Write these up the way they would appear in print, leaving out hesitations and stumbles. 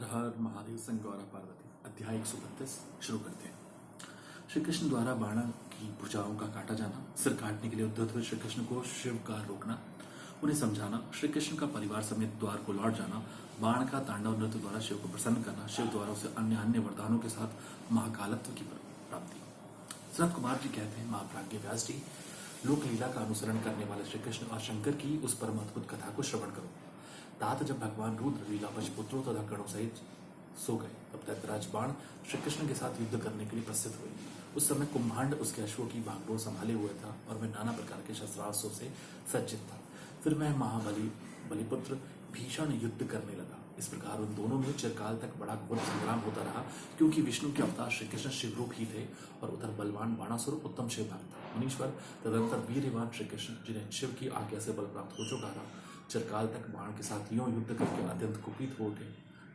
हर महादेव संग गौरा पार्वती अध्याय 132 शुरू करते हैं। श्री कृष्ण द्वारा बाण की भुजाओं का काटा जाना, सिर काटने के लिए उद्धत हुए श्री कृष्ण को शिव का रोकना, उन्हें समझाना, श्री कृष्ण का परिवार समेत द्वार को लौट जाना, बाण का तांडव नृत्य द्वारा शिव को प्रसन्न करना, शिव द्वारा उसे अन्य अन्य वरदानों के साथ महाकालत्व की प्राप्ति। सनत कुमार जी कहते हैं, महाप्राज्ञ व्यास जी, लोक लीला का अनुसरण करने वाले श्री कृष्ण और शंकर की उस परम अद्भुत कथा को श्रवण करो। तात जब भगवान रुद्र लीलावश पुत्रों तथा गणों सहित सो गए, तब दैत्यराज बाण श्री कृष्ण के साथ युद्ध करने के लिए प्रस्थित हुए। उस समय कुंभांड उसके अश्वों की भागदौड़ संभाले हुए था और वह नाना प्रकार के शस्त्रास्त्रों से सज्जित था। फिर वह महाबली बलिपुत्र भीषण युद्ध करने लगा। इस प्रकार उन दोनों में चिरकाल तक बड़ा घोर संग्राम होता रहा, क्योंकि विष्णु के अवतार श्री कृष्ण शिवरूप ही थे और उधर बलवान बाणासुर उत्तम शिव भक्त था। मुनीश्वर तदंतर वीरवान श्री कृष्ण, जिन्हें शिव की आज्ञा से बल प्राप्त हो चुका था, चिरकाल तक बाण के साथ यूं युद्ध करके अत्यंत कुपित हो उठे।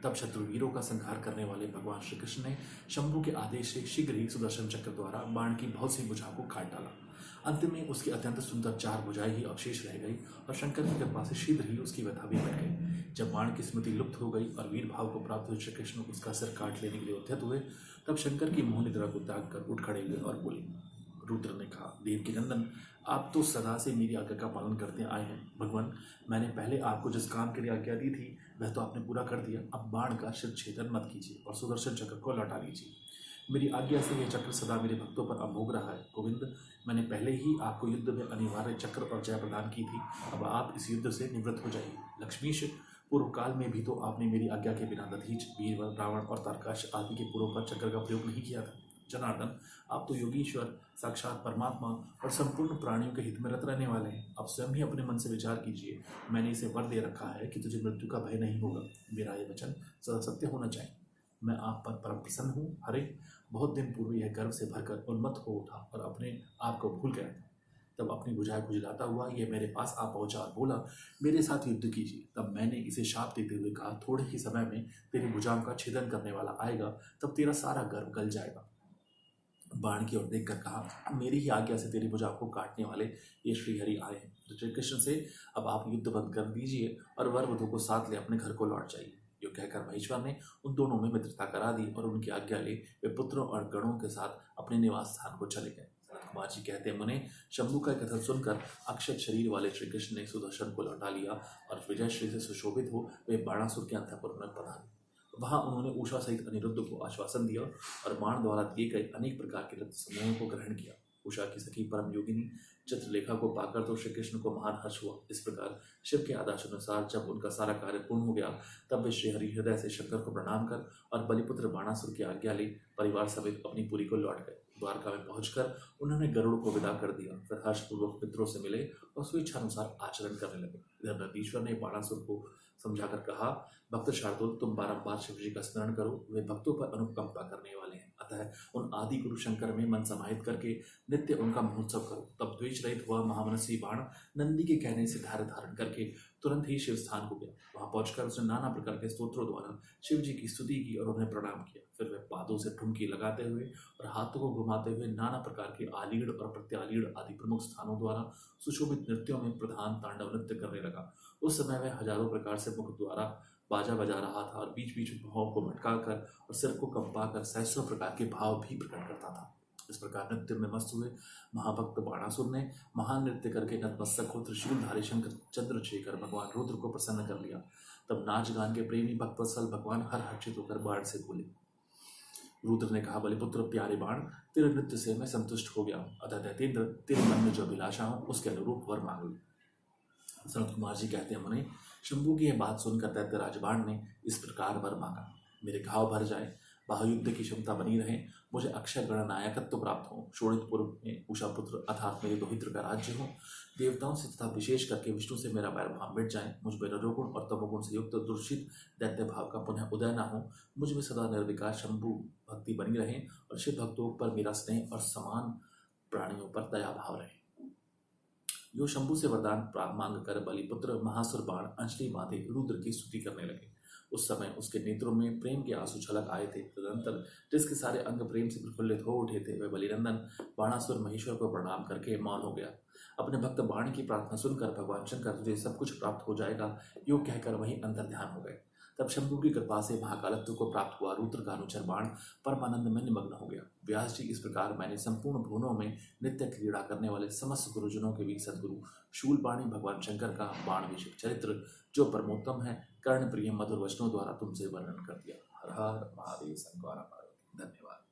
तब शत्रुवीरों का संहार करने वाले भगवान श्री कृष्ण ने शंभु के आदेश से शीघ्र ही सुदर्शन चक्र द्वारा बाण की बहुत सी भुजाओं को काट डाला। अंत में उसकी अत्यंत सुंदर 4 भुजाएं ही अवशेष रह गई और शंकर की कृपा से शीघ्र ही उसकी व्यथा भी मिट गई। जब बाण की स्मृति लुप्त हो गई और वीर भाव को प्राप्त हुए श्री कृष्ण उसका सिर काट लेने के लिए उद्यत हुए, तब शंकर की मोह निद्रा को त्याग कर उठ खड़े हुए और बोले। रुद्र ने कहा, देव के नंदन, आप तो सदा से मेरी आज्ञा का पालन करते आए हैं। भगवान, मैंने पहले आपको जिस काम के लिए आज्ञा दी थी वह तो आपने पूरा कर दिया। अब बाण का शिर छेदन मत कीजिए और सुदर्शन चक्र को लौटा लीजिए। मेरी आज्ञा से यह चक्र सदा मेरे भक्तों पर अमोघ रहा है। गोविंद, मैंने पहले ही आपको युद्ध में अनिवार्य चक्र और जय प्रदान की थी। अब आप इस युद्ध से निवृत्त हो जाइए। लक्ष्मीश, पूर्व काल में भी तो आपने मेरी आज्ञा के बिना दधीच, वीरवर, रावण और तारकाश आदि के पूर्व पर चक्र का प्रयोग नहीं किया था। जनार्दन, आप तो योगीश्वर, साक्षात परमात्मा और संपूर्ण प्राणियों के हित में रत रहने वाले हैं। आप स्वयं ही अपने मन से विचार कीजिए। मैंने इसे वर दे रखा है कि तुझे मृत्यु का भय नहीं होगा। मेरा यह वचन सदा सत्य होना चाहिए। मैं आप पर परम प्रसन्न हूँ। हरे, बहुत दिन पूर्व यह गर्व से भरकर उन्मत्त हो उठा और अपने आप को भूल गया था। तब अपनी भुजाएं खुजलाता हुआ यह मेरे पास आ पहुंचा और बोला, मेरे साथ युद्ध कीजिए। तब मैंने इसे शाप देते हुए कहा, थोड़े ही समय में तेरी भुजाओं का छेदन करने वाला आएगा, तब तेरा सारा गर्व गल जाएगा। बाण की ओर देखकर कहा, मेरी ही आज्ञा से तेरी भुजा को काटने वाले ये श्रीहरि आए हैं। श्री कृष्ण से अब आप युद्ध बंद कर दीजिए और वर वधु को साथ ले अपने घर को लौट जाइए। यो कहकर महेश्वर ने उन दोनों में मित्रता करा दी और उनकी आज्ञा ले वे पुत्रों और गणों के साथ अपने निवास स्थान को चले गए। कुमार जी कहते हैं, मुने, शंभु का कथन सुनकर अक्षत शरीर वाले श्री कृष्ण ने सुदर्शन को लौटा लिया और विजय श्री से सुशोभित हो वे बाणासुर के अंतःपुर में पधारे। वहां उन्होंने उषा सहित अनिरुद्ध को आश्वासन दिया और बाण द्वारा दिए गए अनेक प्रकार के रत्न समूहों को ग्रहण किया। उषा की सखी परम योगिनी चित्रलेखा को पाकर तो श्री कृष्ण को महान हर्ष हुआ। इस प्रकार शिव के आदेश अनुसार जब उनका सारा कार्य पूर्ण हो गया, तब वे श्रीहरि हृदय से शंकर को प्रणाम कर और बलिपुत्र बाणासुर की आज्ञा ले परिवार समेत अपनी पुरी को लौट गए। द्वारका में पहुंचकर उन्होंने गरुड़ को विदा कर दिया। फिर हर्षपूर्वक मित्रों से मिले और स्वेच्छानुसार आचरण करने लगे। इधर नंदीश्वर ने बाणासुर को समझाकर कहा, भक्त शार्दुल, तुम बारंबार शिव जी का स्मरण करो, वे भक्तों पर अनुकंपा करने वाले हैं। अतः उन आदि गुरु शंकर में मन समाहित करके नित्य उनका महोत्सव करो। तब द्वेष रहित हुआ महामनसी बाण नंदी के कहने से धारण धारण करके तुरंत ही शिव स्थान को गया। वहां पहुंचकर उसने नाना प्रकार के स्तोत्रों द्वारा शिव जी की स्तुति की और उन्हें प्रणाम किया। फिर वे पादों से ठुमकी लगाते हुए और हाथों को घुमाते हुए नाना प्रकार के आलीड़ और प्रत्यालीड़ आदि प्रमुख स्थानों द्वारा सुशोभित नृत्यों में प्रधान तांडव नृत्य करने लगा। उस समय वह हजारों प्रकार से मुख द्वारा बाजा बजा रहा था और बीच बीच भावों को मटकाकर और सिर को कंपाकर सहस्रों प्रकार के भाव भी प्रकट करता था। इस प्रकार नृत्य में मस्त हुए महाभक्त बाणासुर ने महान नृत्य करके नतमस्तक को त्रिशूलधारी शंकर चंद्रशेखर भगवान रुद्र को प्रसन्न कर लिया। तब नाच गान के प्रेमी भक्तवत्सल भगवान हर हर्षित होकर बाण से बोले। रुद्र ने कहा, बलिपुत्र प्यारे बाण, तेरे नृत्य से मैं संतुष्ट हो गया। अतः दैतेंद्र, तेरे मन में जो अभिलाषा हो उसके अनुरूप वर मांग लो। सनत कुमार जी कहते हैं, मुने, शंभु की यह बात सुनकर दैत्यराज बाण ने इस प्रकार वर मांगा, मेरे घाव भर जाए, बाहुयुद्ध की क्षमता बनी रहे, मुझे अक्षय गणनायकत्व प्राप्त हो, शोणितपुर में उषापुत्र अर्थात मेरे दोहित्र का राज्य हो, देवताओं से तथा विशेष करके विष्णु से मेरा वैर भाव मिट जाए, मुझ में रजोगुण और तमोगुण से युक्त दुर्षित दैत्य भाव का पुनः उदय न हो, मुझ में सदा निर्विकार शंभु भक्ति बनी रहे और शिव भक्तों पर मेरा स्नेह और समान प्राणियों पर दया भाव रहे। यो शंभु से वरदान मांग कर बलिपुत्र महासुर बाण अंजलि बांधे रुद्र की स्तुति करने लगे। उस समय उसके नेत्रों में प्रेम के आंसू छलक आए थे। तदनंतर जिसके सारे अंग प्रेम से प्रफुल्लित हो उठे थे, वह बलिनंदन बाणासुर महेश्वर को प्रणाम करके मौन हो गया। अपने भक्त बाण की प्रार्थना सुनकर भगवान शंकर तुझे सब कुछ प्राप्त हो जाएगा, योग कहकर वहीं अंतर ध्यान हो गए। तब शंभु की कृपा से महाकालत्व को प्राप्त हुआ रुद्र का अनुचर बाण परमानंद में निमग्न हो गया। व्यास जी, इस प्रकार मैंने संपूर्ण भुवनों में नित्य क्रीड़ा करने वाले समस्त गुरुजनों के भी सदगुरु शूलपाणी भगवान शंकर का बाण विषय चरित्र, जो परमोत्तम है, कर्ण प्रिय मधुर वचनों द्वारा तुमसे वर्णन कर दिया। हर हर महादेव, शंकर। धन्यवाद।